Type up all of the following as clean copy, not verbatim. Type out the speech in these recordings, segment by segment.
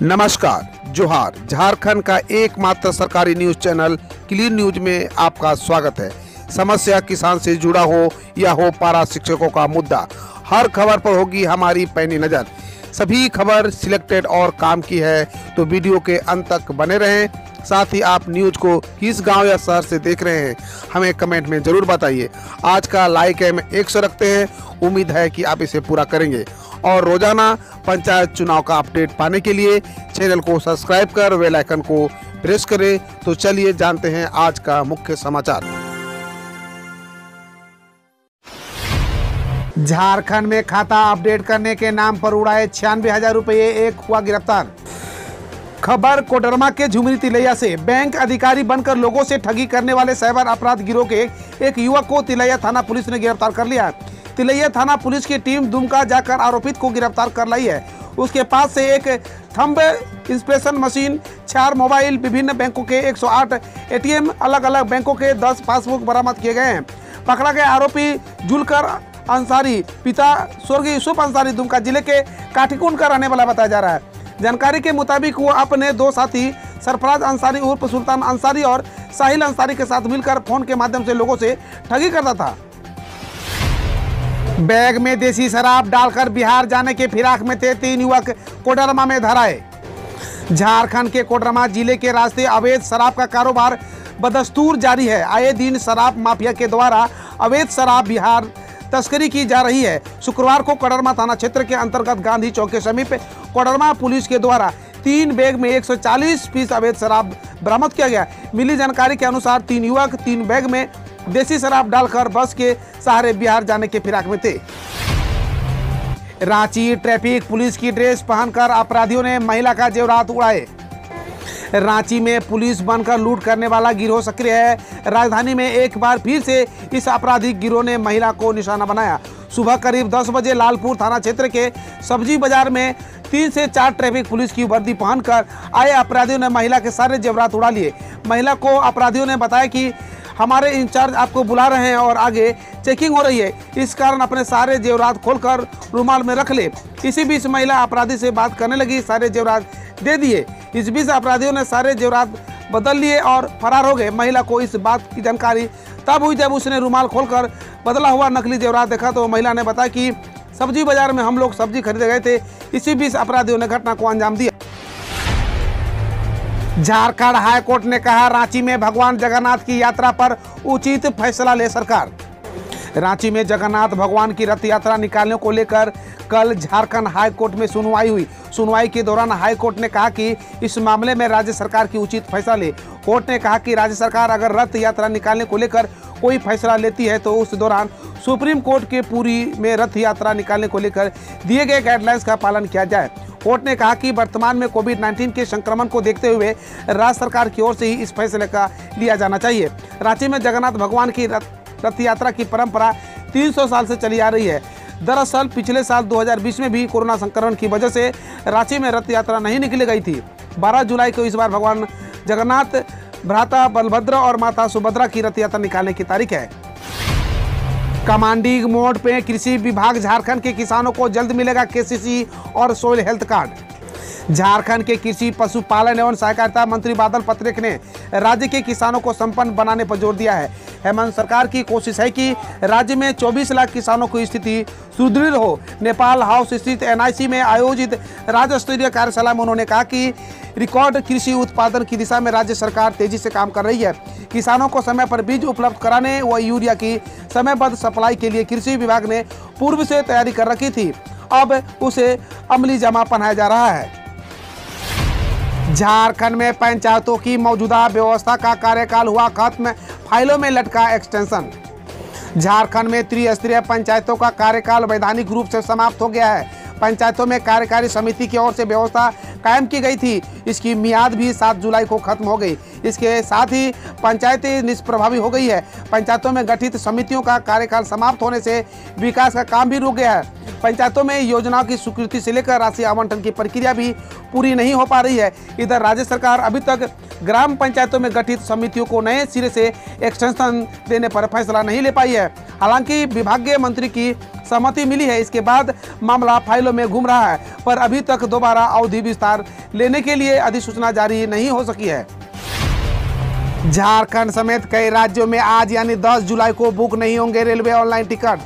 नमस्कार, जोहार। झारखंड का एकमात्र सरकारी न्यूज चैनल क्लीन न्यूज में आपका स्वागत है। समस्या किसान से जुड़ा हो या हो पारा शिक्षकों का मुद्दा, हर खबर पर होगी हमारी पैनी नज़र। सभी खबर सिलेक्टेड और काम की है, तो वीडियो के अंत तक बने रहें। साथ ही आप न्यूज को किस गांव या शहर से देख रहे हैं, हमें कमेंट में ज़रूर बताइए। आज का लाइक है 100 रखते हैं, उम्मीद है कि आप इसे पूरा करेंगे। और रोजाना पंचायत चुनाव का अपडेट पाने के लिए चैनल को सब्सक्राइब कर बेल आइकन को प्रेस करें। तो चलिए जानते हैं आज का मुख्य समाचार। झारखंड में खाता अपडेट करने के नाम पर उड़ाए 96,000 रुपये, एक हुआ गिरफ्तार। खबर कोडरमा के झुमरी तिलैया से। बैंक अधिकारी बनकर लोगों से ठगी करने वाले साइबर अपराध गिरोह के एक युवक को तिलैया थाना पुलिस ने गिरफ्तार कर लिया। तिलैया थाना पुलिस की टीम दुमका जाकर आरोपित को गिरफ्तार कर लाई है। उसके पास से एक थंब इंस्पेक्शन मशीन, 4 मोबाइल, विभिन्न बैंकों के 108 एटीएम, अलग अलग बैंकों के 10 पासबुक बरामद किए गए हैं। पकड़ा गया आरोपी जुलकर अंसारी, पिता स्वर्गीय यूसुफ अंसारी, दुमका जिले के काठीकुंड का रहने वाला बताया जा रहा है। जानकारी के मुताबिक वो अपने 2 साथी सरफराज अंसारी उर्फ सुल्तान अंसारी और साहिल अंसारी के साथ मिलकर फोन के माध्यम से लोगों से ठगी करता था। बैग में देसी शराब डालकर बिहार जाने के फिराक में थे 3 युवक, कोडरमा में धराए। झारखंड के कोडरमा जिले के रास्ते अवैध शराब का कारोबार बदस्तूर जारी है। आए दिन शराब माफिया के द्वारा अवैध शराब बिहार तस्करी की जा रही है। शुक्रवार को कोडरमा थाना क्षेत्र के अंतर्गत गांधी चौक के समीप कोडरमा पुलिस के द्वारा 3 बैग में 140 पीस अवैध शराब बरामद किया गया। मिली जानकारी के अनुसार 3 युवक 3 बैग में देसी शराब डालकर बस के सहारे बिहार जाने के फिराक में थे। रांची ट्रैफिक पुलिस की ड्रेस पहनकर अपराधियों ने महिला का जेवरात उड़ाए। रांची में पुलिस बनकर लूट करने वाला गिरोह सक्रिय है। राजधानी में एक बार फिर से इस आपराधिक गिरोह ने महिला को निशाना बनाया। सुबह करीब 10 बजे लालपुर थाना क्षेत्र के सब्जी बाजार में 3 से 4 ट्रैफिक पुलिस की वर्दी पहनकर आए अपराधियों ने महिला के सारे जेवरात उड़ा लिए। महिला को अपराधियों ने बताया कि हमारे इंचार्ज आपको बुला रहे हैं और आगे चेकिंग हो रही है, इस कारण अपने सारे जेवरात खोलकर रुमाल में रख ले। इसी बीच महिला अपराधी से बात करने लगी, सारे जेवरात दे दिए। इस बीच अपराधियों ने सारे जेवरात बदल लिए और फरार हो गए। महिला को इस बात की जानकारी तब हुई जब उसने रुमाल खोलकर बदला हुआ नकली जेवरात देखा। तो महिला ने बताया कि सब्जी बाजार में हम लोग सब्जी खरीदे गए थे। इसी बीच अपराधियों ने घटना को अंजाम दिया। झारखंड हाईकोर्ट ने कहा, रांची में भगवान जगन्नाथ की यात्रा पर उचित फैसला ले सरकार। रांची में जगन्नाथ भगवान की रथ यात्रा निकालने को लेकर कल झारखंड हाईकोर्ट में सुनवाई हुई। सुनवाई के दौरान हाईकोर्ट ने कहा कि इस मामले में राज्य सरकार की उचित फैसला ले। कोर्ट ने कहा कि राज्य सरकार अगर रथ यात्रा निकालने को लेकर कोई फैसला लेती है तो उस दौरान सुप्रीम कोर्ट के पुरी में रथ यात्रा निकालने को लेकर दिए गए गाइडलाइंस का पालन किया जाए। कोर्ट ने कहा कि वर्तमान में कोविड-19 के संक्रमण को देखते हुए राज्य सरकार की ओर से ही इस फैसले का लिया जाना चाहिए। रांची में जगन्नाथ भगवान की रथ यात्रा की परंपरा 300 साल से चली आ रही है। दरअसल पिछले साल 2020 में भी कोरोना संक्रमण की वजह से रांची में रथ यात्रा नहीं निकली गई थी। 12 जुलाई को इस बार भगवान जगन्नाथ, भ्राता बलभद्र और माता सुभद्रा की रथ यात्रा निकालने की तारीख है। कमांडिंग मोड पे कृषि विभाग, झारखंड के किसानों को जल्द मिलेगा केसीसी और सोइल हेल्थ कार्ड। झारखंड के कृषि, पशुपालन एवं सहकारिता मंत्री बादल पत्रलेख ने राज्य के किसानों को संपन्न बनाने पर जोर दिया है। हेमंत सरकार की कोशिश है कि राज्य में 24 लाख किसानों की स्थिति सुदृढ़ हो। नेपाल हाउस स्थित NIC में आयोजित राज्य स्तरीय कार्यशाला में उन्होंने कहा कि रिकॉर्ड कृषि उत्पादन की दिशा में राज्य सरकार तेजी से काम कर रही है। किसानों को समय पर बीज उपलब्ध कराने व यूरिया की समयबद्ध सप्लाई के लिए कृषि विभाग ने पूर्व से तैयारी कर रखी थी, अब उसे अमली जामा पहनाया जा रहा है। झारखंड में पंचायतों की मौजूदा व्यवस्था का कार्यकाल हुआ खत्म, फाइलों में लटका एक्सटेंशन। झारखंड में त्रिस्तरीय पंचायतों का कार्यकाल वैधानिक रूप से समाप्त हो गया है। पंचायतों में कार्यकारी समिति की ओर से व्यवस्था कायम की गई थी, इसकी मियाद भी 7 जुलाई को खत्म हो गई। इसके साथ ही पंचायतें निष्प्रभावी हो गई है। पंचायतों में गठित समितियों का कार्यकाल समाप्त होने से विकास का काम भी रुक गया है। पंचायतों में योजनाओं की स्वीकृति से लेकर राशि आवंटन की प्रक्रिया भी पूरी नहीं हो पा रही है। इधर राज्य सरकार अभी तक ग्राम पंचायतों में गठित समितियों को नए सिरे से एक्सटेंशन देने पर फैसला नहीं ले पाई है। हालांकि विभागीय मंत्री की सहमति मिली है। इसके बाद मामला फाइलों में घूम रहा है, पर अभी तक दोबारा अवधि विस्तार लेने के लिए अधिसूचना जारी नहीं हो सकी है। झारखंड समेत कई राज्यों में आज यानी 10 जुलाई को बुक नहीं होंगे रेलवे ऑनलाइन टिकट।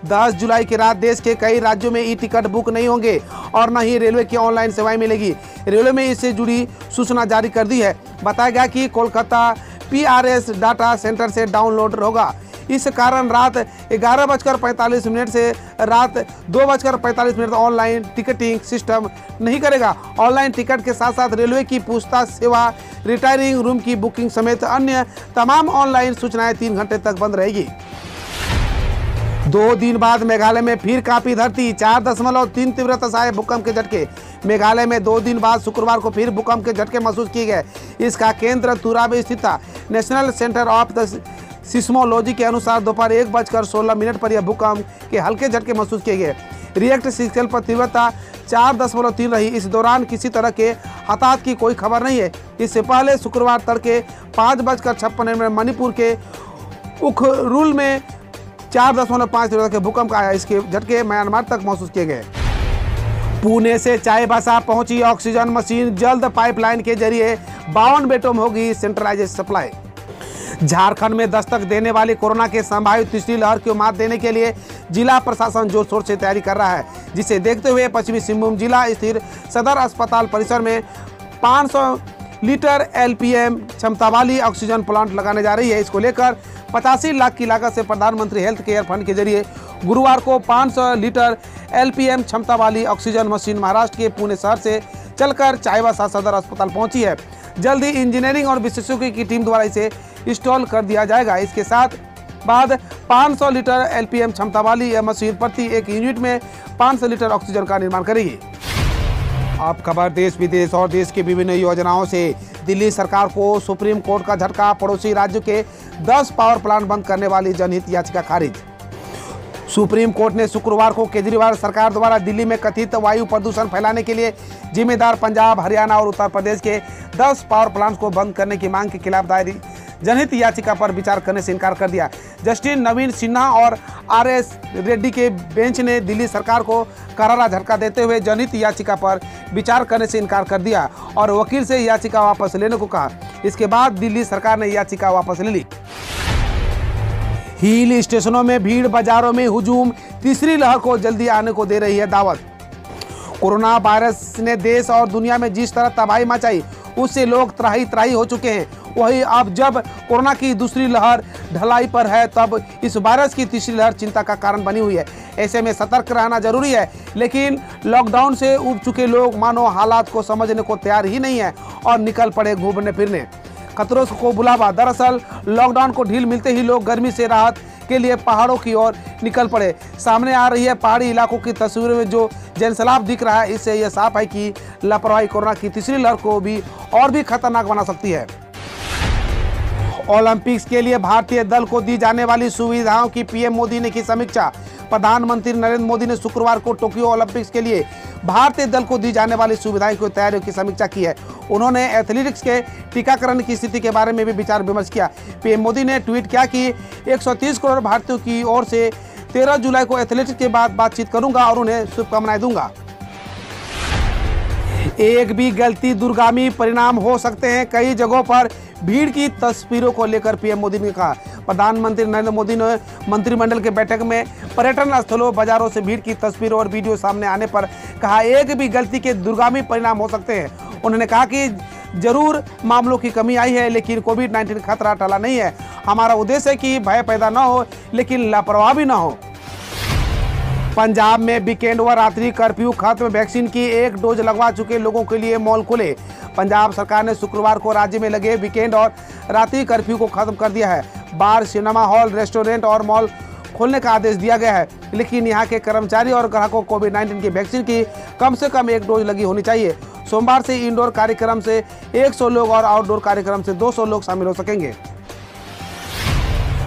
10 जुलाई की रात देश के कई राज्यों में ई टिकट बुक नहीं होंगे और न ही रेलवे की ऑनलाइन सेवाएं मिलेगी। रेलवे में इससे जुड़ी सूचना जारी कर दी है। बताया गया कि कोलकाता PRS डाटा सेंटर से डाउनलोड होगा। इस कारण रात 11:45 से रात 2:45 ऑनलाइन टिकटिंग सिस्टम नहीं करेगा। ऑनलाइन टिकट के साथ साथ रेलवे की पूछताछ सेवा, रिटायरिंग रूम की बुकिंग समेत अन्य तमाम ऑनलाइन सूचनाएं 3 घंटे तक बंद रहेगी। 2 दिन बाद मेघालय में फिर कांपी धरती, 4.3 तीव्रता से आए भूकंप के झटके। मेघालय में 2 दिन बाद शुक्रवार को फिर भूकंप के झटके महसूस किए गए। इसका केंद्र तुरा में स्थित था। National centre of the seismology के अनुसार दोपहर 1:16 पर यह भूकंप के हल्के झटके महसूस किए गए। रिएक्टर स्केल पर तीव्रता 4.3 रही। इस दौरान किसी तरह के हताहत की कोई खबर नहीं है। इससे पहले शुक्रवार तड़के 5:56 मणिपुर के उखरुल में 4.5 तीव्रता के भूकंप आया। इसके झटके म्यांमार तक महसूस किए गए। पुणे से चाईबासा पहुंची ऑक्सीजन मशीन, जल्द पाइपलाइन के जरिए 52 बेटों में होगी सेंट्रलाइज्ड सप्लाई। झारखंड में दस्तक देने वाली कोरोना के संभावित तीसरी लहर को मात देने के लिए जिला प्रशासन जोर शोर से तैयारी कर रहा है, जिसे देखते हुए पश्चिमी सिंहभूम जिला स्थित सदर अस्पताल परिसर में 500 लीटर LPM क्षमता वाली ऑक्सीजन प्लांट लगाने जा रही है। इसको लेकर 85 लाख की लागत से प्रधानमंत्री हेल्थ केयर फंड के जरिए गुरुवार को 500 लीटर LPM क्षमता वाली ऑक्सीजन मशीन महाराष्ट्र के पुणे शहर से चलकर चाईबासा सदर अस्पताल पहुंची है। जल्द ही इंजीनियरिंग और विशेषज्ञों की टीम द्वारा इसे इंस्टॉल कर दिया जाएगा। इसके साथ बाद 500 लीटर LPM क्षमता वाली यह मशीन प्रति एक यूनिट में 500 लीटर ऑक्सीजन का निर्माण करेगी। अब खबर देश विदेश और देश की विभिन्न योजनाओं से। दिल्ली सरकार को सुप्रीम कोर्ट का झटका, पड़ोसी राज्यों के 10 पावर प्लांट बंद करने वाली जनहित याचिका खारिज। सुप्रीम कोर्ट ने शुक्रवार को केजरीवाल सरकार द्वारा दिल्ली में कथित वायु प्रदूषण फैलाने के लिए जिम्मेदार पंजाब, हरियाणा और उत्तर प्रदेश के 10 पावर प्लांट्स को बंद करने की मांग के खिलाफ दायर जनहित याचिका पर विचार करने से इनकार कर दिया। जस्टिस नवीन सिन्हा और RS रेड्डी के बेंच ने दिल्ली सरकार को करारा झटका देते हुए जनहित याचिका पर विचार करने से इनकार कर दिया और वकील से याचिका वापस लेने को कहा। इसके बाद दिल्ली सरकार ने याचिका वापस ले ली। हिल स्टेशनों में भीड़, बाजारों में हुजूम, तीसरी लहर को जल्दी आने को दे रही है दावत। कोरोना वायरस ने देश और दुनिया में जिस तरह तबाही मचाई, उससे लोग त्राही हो चुके हैं। वही अब जब कोरोना की दूसरी लहर ढलाई पर है, तब इस वायरस की तीसरी लहर चिंता का कारण बनी हुई है। ऐसे में सतर्क रहना जरूरी है, लेकिन लॉकडाउन से उब चुके लोग मानो हालात को समझने को तैयार ही नहीं है और निकल पड़े घूमने फिरने। खतरों को बुलावा। दरअसल लॉकडाउन को ढील मिलते ही लोग गर्मी से राहत के लिए पहाड़ों की ओर निकल पड़े। सामने आ रही है पहाड़ी इलाकों की तस्वीरों में जो जनसैलाब दिख रहा है, इससे यह साफ है कि लापरवाही कोरोना की तीसरी लहर को भी और भी खतरनाक बना सकती है। ओलंपिक्स के लिए भारतीय दल को दी जाने वाली सुविधाओं की PM मोदी ने की समीक्षा। प्रधानमंत्री नरेंद्र मोदी ने शुक्रवार को टोक्यो ओलंपिक्स के लिए भारतीय दल को दी जाने वाली सुविधाओं की तैयारियों की समीक्षा की है। उन्होंने एथलेटिक्स के टीकाकरण की स्थिति के बारे में भी विचार विमर्श किया। PM मोदी ने ट्वीट किया कि 130 करोड़ भारतीयों की ओर से 13 जुलाई को एथलेटिक्स के बाद बातचीत करूंगा और उन्हें शुभकामनाएं दूंगा। एक भी गलती दूरगामी परिणाम हो सकते हैं। कई जगहों पर भीड़ की तस्वीरों को लेकर PM मोदी ने कहा। प्रधानमंत्री नरेंद्र मोदी ने मंत्रिमंडल के बैठक में पर्यटन स्थलों, बाजारों से भीड़ की तस्वीरों और वीडियो सामने आने पर कहा, एक भी गलती के दूरगामी परिणाम हो सकते हैं। उन्होंने कहा कि जरूर मामलों की कमी आई है, लेकिन कोविड-19 खतरा टला नहीं है। हमारा उद्देश्य है कि भय पैदा न हो, लेकिन लापरवाह भी न हो। पंजाब में वीकेंड व रात्रि कर्फ्यू खत्म। वैक्सीन की 1 डोज लगवा चुके लोगों के लिए मॉल खुले। पंजाब सरकार ने शुक्रवार को राज्य में लगे वीकेंड और रात्रि कर्फ्यू को खत्म कर दिया है। बार, सिनेमा हॉल, रेस्टोरेंट और मॉल खोलने का आदेश दिया गया है, लेकिन यहाँ के कर्मचारी और ग्राहकों को कोविड-19 की वैक्सीन की कम से कम 1 डोज लगी होनी चाहिए। सोमवार से इंडोर कार्यक्रम से 100 लोग और आउटडोर कार्यक्रम से 200 लोग शामिल हो सकेंगे।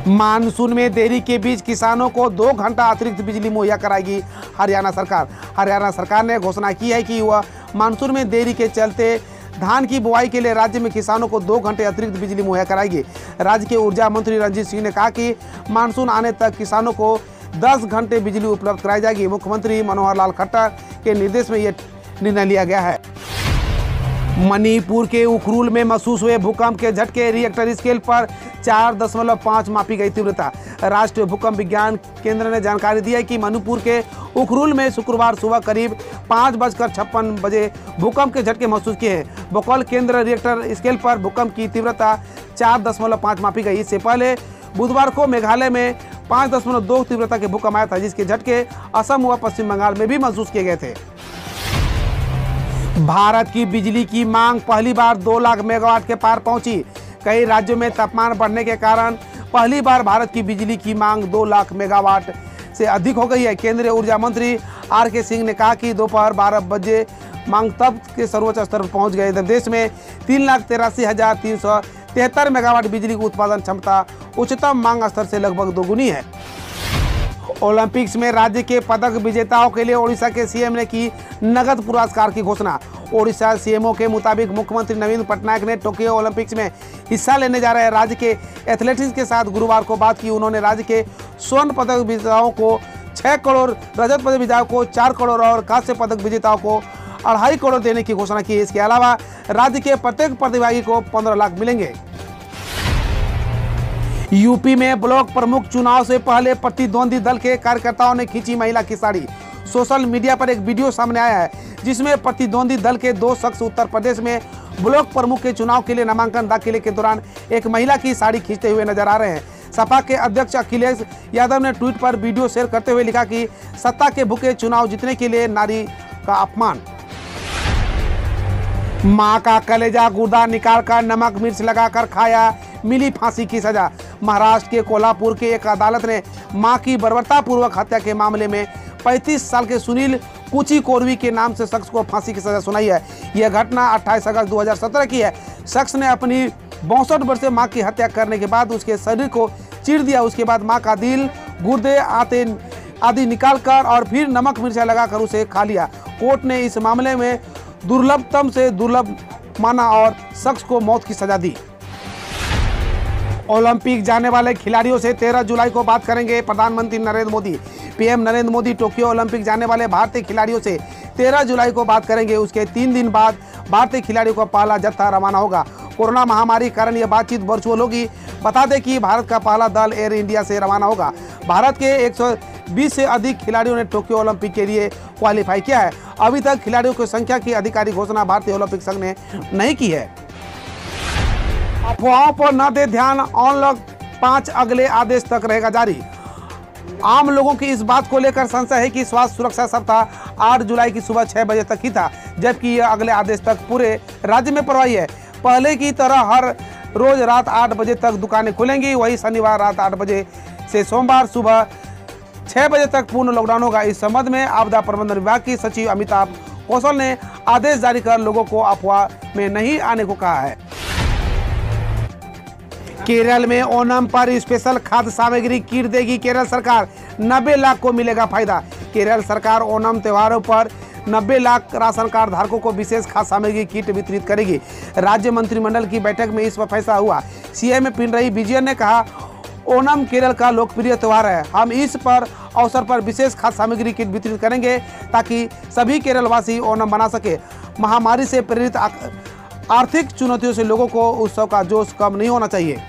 मानसून में देरी के बीच किसानों को 2 घंटा अतिरिक्त बिजली मुहैया कराएगी हरियाणा सरकार। हरियाणा सरकार ने घोषणा की है कि वह मानसून में देरी के चलते धान की बुआई के लिए राज्य में किसानों को 2 घंटे अतिरिक्त बिजली मुहैया कराएगी। राज्य के ऊर्जा मंत्री रणजीत सिंह ने कहा कि मानसून आने तक किसानों को 10 घंटे बिजली उपलब्ध कराई जाएगी। मुख्यमंत्री मनोहर लाल खट्टर के निर्देश में यह निर्णय लिया गया है। मणिपुर के उखरुल में महसूस हुए भूकंप के झटके, रिएक्टर स्केल पर 4.5 मापी गई तीव्रता। राष्ट्रीय भूकंप विज्ञान केंद्र ने जानकारी दी है कि मणिपुर के उखरुल में शुक्रवार सुबह करीब 5:56 बजे भूकंप के झटके महसूस किए हैं। भूकंप केंद्र रिएक्टर स्केल पर भूकंप की तीव्रता 4.5 मापी गई। इससे पहले बुधवार को मेघालय में 5.2 तीव्रता के भूकंप आया था, जिसके झटके असम व पश्चिम बंगाल में भी महसूस किए गए थे। भारत की बिजली की मांग पहली बार 2 लाख मेगावाट के पार पहुंची। कई राज्यों में तापमान बढ़ने के कारण पहली बार भारत की बिजली की मांग 2 लाख मेगावाट से अधिक हो गई है। केंद्रीय ऊर्जा मंत्री आर.के. सिंह ने कहा कि दोपहर 12 बजे मांग तब के सर्वोच्च स्तर पर पहुंच गए। देश में 3,83,373 मेगावाट बिजली की उत्पादन क्षमता उच्चतम मांग स्तर से लगभग दोगुनी है। ओलंपिक्स में राज्य के पदक विजेताओं के लिए ओडिशा के सीएम ने की नगद पुरस्कार की घोषणा। ओडिशा सीएमओ के मुताबिक मुख्यमंत्री नवीन पटनायक ने टोक्यो ओलंपिक्स में हिस्सा लेने जा रहे राज्य के एथलेटिक्स के साथ गुरुवार को बात की। उन्होंने राज्य के स्वर्ण पदक विजेताओं को 6 करोड़, रजत पदक विजेताओं को 4 करोड़ और कांस्य पदक विजेताओं को 2.5 करोड़ देने की घोषणा की। इसके अलावा राज्य के प्रत्येक प्रतिभागी को 15 लाख मिलेंगे। यूपी में ब्लॉक प्रमुख चुनाव से पहले प्रतिद्वंदी दल के कार्यकर्ताओं ने खींची महिला की साड़ी। सोशल मीडिया पर एक वीडियो सामने आया है, जिसमें प्रतिद्वंदी दल के 2 शख्स उत्तर प्रदेश में ब्लॉक प्रमुख के चुनाव के लिए नामांकन दाखिले के दौरान एक महिला की साड़ी खींचते हुए नजर आ रहे हैं। सपा के अध्यक्ष अखिलेश यादव ने ट्वीट पर वीडियो शेयर करते हुए लिखा कि सत्ता के भूखे चुनाव जीतने के लिए नारी का अपमान। मां का कलेजा गुर्दा निकालकर नमक मिर्च लगाकर खाया, मिली फांसी की सजा। महाराष्ट्र के कोल्हापुर के एक अदालत ने मां की बर्बरतापूर्वक हत्या के मामले में 35 साल के सुनील कुची कोरवी के नाम से शख्स को फांसी की सजा सुनाई है। यह घटना 28 अगस्त 2017 की है। शख्स ने अपनी 62 वर्षीय मां की हत्या करने के बाद उसके शरीर को चीर दिया। उसके बाद मां का दिल, गुर्दे आदि निकालकर और फिर नमक मिर्चा लगाकर उसे खा लिया। कोर्ट ने इस मामले में दुर्लभतम से दुर्लभ माना और शख्स को मौत की सजा दी। ओलंपिक जाने वाले खिलाड़ियों से 13 जुलाई को बात करेंगे प्रधानमंत्री Narendra Modi. PM Narendra Modi Tokyo Olympic जाने वाले भारतीय खिलाड़ियों से 13 जुलाई को बात करेंगे। उसके 3 दिन बाद भारतीय खिलाड़ियों का पहला जत्था रवाना होगा। कोरोना महामारी के कारण यह बातचीत वर्चुअल होगी। बता दें कि भारत का पहला दल एयर इंडिया से रवाना होगा। भारत के 120 से अधिक खिलाड़ियों ने टोक्यो ओलंपिक के लिए क्वालिफाई किया है। अभी तक खिलाड़ियों की संख्या की आधिकारिक घोषणा भारतीय ओलंपिक संघ ने नहीं की है। अफवाहों पर न दे ध्यान, अनलॉक 5 अगले आदेश तक रहेगा जारी। आम लोगों की इस बात को लेकर संशय है कि स्वास्थ्य सुरक्षा सप्ताह 8 जुलाई की सुबह 6 बजे तक ही था, जबकि यह अगले आदेश तक पूरे राज्य में प्रभावी है। पहले की तरह हर रोज रात 8 बजे तक दुकानें खुलेंगी। वही शनिवार रात 8 बजे से सोमवार सुबह 6 बजे तक पूर्ण लॉकडाउन होगा। इस संबंध में आपदा प्रबंधन विभाग की सचिव अमिताभ कौशल ने आदेश जारी कर लोगों को अफवाह में नहीं आने को कहा है। केरल में ओणम पर स्पेशल खाद्य सामग्री किट देगी केरल सरकार। 90 लाख को मिलेगा फायदा। केरल सरकार ओणम त्योहारों पर 90 लाख राशन कार्ड धारकों को विशेष खाद्य सामग्री किट वितरित करेगी। राज्य मंत्रिमंडल की बैठक में इस पर फैसला हुआ। सीएम पिनरई विजयन ने कहा, ओणम केरल का लोकप्रिय त्योहार है। हम इस पर अवसर पर विशेष खाद्य सामग्री किट वितरित करेंगे ताकि सभी केरलवासी ओणम मना सके। महामारी से प्रेरित आर्थिक चुनौतियों से लोगों को उत्सव का जोश कम नहीं होना चाहिए।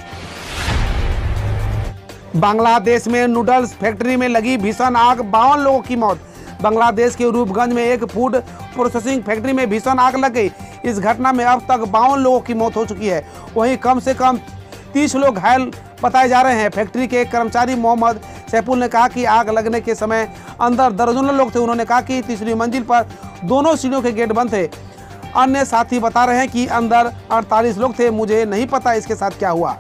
बांग्लादेश में नूडल्स फैक्ट्री में लगी भीषण आग, 52 लोगों की मौत। बांग्लादेश के रूपगंज में एक फूड प्रोसेसिंग फैक्ट्री में भीषण आग लग गई। इस घटना में अब तक 52 लोगों की मौत हो चुकी है। वहीं कम से कम 30 लोग घायल बताए जा रहे हैं। फैक्ट्री के कर्मचारी मोहम्मद सैफुल ने कहा कि आग लगने के समय अंदर दर्जनों लोग थे। उन्होंने कहा कि तीसरी मंजिल पर दोनों सीढ़ियों के गेट बंद थे। अन्य साथी बता रहे हैं कि अंदर 48 लोग थे। मुझे नहीं पता इसके साथ क्या हुआ।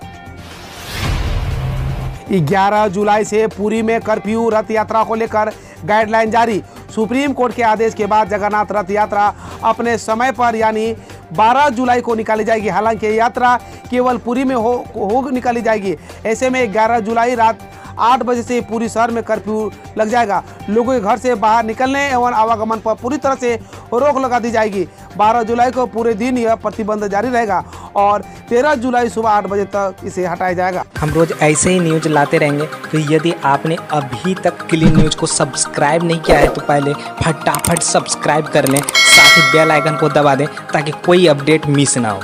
11 जुलाई से पुरी में कर्फ्यू, रथ यात्रा को लेकर गाइडलाइन जारी। सुप्रीम कोर्ट के आदेश के बाद जगन्नाथ रथ यात्रा अपने समय पर यानी 12 जुलाई को निकाली जाएगी। हालांकि यात्रा केवल पुरी में हो निकाली जाएगी। ऐसे में 11 जुलाई रात 8 बजे से पूरी शहर में कर्फ्यू लग जाएगा। लोगों के घर से बाहर निकलने एवं आवागमन पर पूरी तरह से रोक लगा दी जाएगी। 12 जुलाई को पूरे दिन यह प्रतिबंध जारी रहेगा और 13 जुलाई सुबह 8 बजे तक इसे हटाया जाएगा। हम रोज ऐसे ही न्यूज लाते रहेंगे, तो यदि आपने अभी तक क्लीन न्यूज को सब्सक्राइब नहीं किया है तो पहले फटाफट सब्सक्राइब कर लें, साथ ही बेल आइकन को दबा दें ताकि कोई अपडेट मिस ना हो।